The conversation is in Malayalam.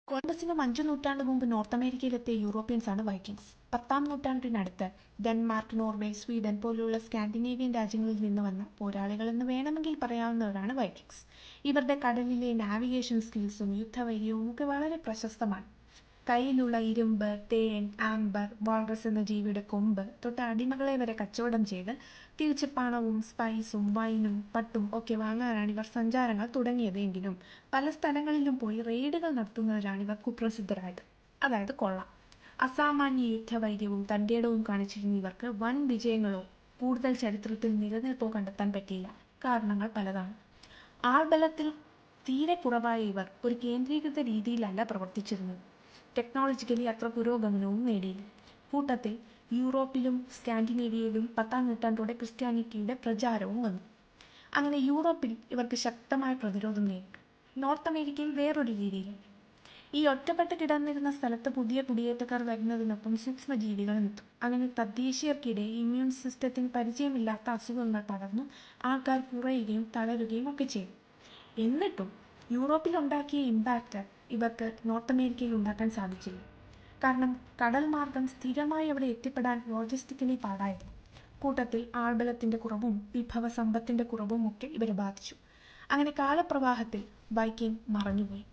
കൊളംബസിന് 5 നൂറ്റാണ്ട് മുമ്പ് നോർത്ത് അമേരിക്കയിലെത്തിയ യൂറോപ്യൻസാണ് വൈക്കിങ്സ്. 10-ാം നൂറ്റാണ്ടിനടുത്ത് ഡെൻമാർക്ക്, നോർവേ, സ്വീഡൻ പോലുള്ള സ്കാൻഡിനേവിയൻ രാജ്യങ്ങളിൽ നിന്ന് വന്ന പോരാളികളെന്ന് വേണമെങ്കിൽ പറയാവുന്നവരാണ് വൈക്കിങ്സ്. ഇവരുടെ കടലിലെ നാവിഗേഷൻ സ്കിൽസും യുദ്ധവൈര്യവും ഒക്കെ വളരെ പ്രശസ്തമാണ്. കയ്യിലുള്ള ഇരുമ്പ്, തേൻ, ആംബർ, വാൾറസ് എന്ന ജീവിയുടെ കൊമ്പ് തൊട്ട് അടിമകളെ വരെ കച്ചവടം ചെയ്ത് തിരിച്ച് പണവും സ്പൈസും വൈനും പട്ടും ഒക്കെ വാങ്ങാനാണ് ഇവർ സഞ്ചാരങ്ങൾ തുടങ്ങിയത്. എങ്കിലും പല സ്ഥലങ്ങളിലും പോയി റെയ്ഡുകൾ നടത്തുന്നവരാണ് ഇവർ കുപ്രസിദ്ധരായത്, അതായത് കൊള്ള. അസാമാന്യ യുദ്ധവൈര്യവും തൻ്റെടവും കാണിച്ചിരുന്ന ഇവർക്ക് വൻ വിജയങ്ങളോ കൂടുതൽ ചരിത്രത്തിൽ നിലനിൽപ്പോ കണ്ടെത്താൻ പറ്റിയില്ല. കാരണങ്ങൾ പലതാണ്. ആൾബലത്തിൽ തീരെ കുറവായ ഇവർ ഒരു കേന്ദ്രീകൃത രീതിയിലല്ല പ്രവർത്തിച്ചിരുന്നത്. ടെക്നോളജിക്കലി അത്ര പുരോഗമനവും നേടിയില്ല. കൂട്ടത്തിൽ യൂറോപ്പിലും സ്കാൻഡിനേവിയയിലും 10-ാം നൂറ്റാണ്ടോടെ ക്രിസ്ത്യാനിറ്റിയുടെ പ്രചാരവും വന്നു. അങ്ങനെ യൂറോപ്പിൽ ഇവർക്ക് ശക്തമായ പ്രതിരോധം നേരിട്ടു. നോർത്ത് അമേരിക്കയിൽ വേറൊരു രീതിയിൽ. ഈ ഒറ്റപ്പെട്ട് കിടന്നിരുന്ന സ്ഥലത്ത് പുതിയ കുടിയേറ്റക്കാർ വരുന്നതിനൊപ്പം സൂക്ഷ്മജീവികളും എത്തും. അങ്ങനെ തദ്ദേശീയർക്കിടെ ഇമ്മ്യൂൺ സിസ്റ്റത്തിന് പരിചയമില്ലാത്ത അസുഖങ്ങൾ പടർന്നു ആൾക്കാർ കുറയുകയും തളരുകയും ഒക്കെ ചെയ്തു. എന്നിട്ടും യൂറോപ്പിൽ ഉണ്ടാക്കിയ ഇമ്പാക്റ്റ് ഇവർക്ക് നോർത്ത് അമേരിക്കയിൽ ഉണ്ടാക്കാൻ സാധിച്ചില്ല. കാരണം കടൽ മാർഗം സ്ഥിരമായി അവിടെ എത്തിപ്പെടാൻ ലോജിസ്റ്റിക്കലി പാടായിരുന്നു. കൂട്ടത്തിൽ ആൾബലത്തിൻ്റെ കുറവും വിഭവസമ്പത്തിൻ്റെ കുറവും ഒക്കെ ഇവരെ ബാധിച്ചു. അങ്ങനെ കാലപ്രവാഹത്തിൽ വൈക്കിംഗ് മറഞ്ഞുപോയി.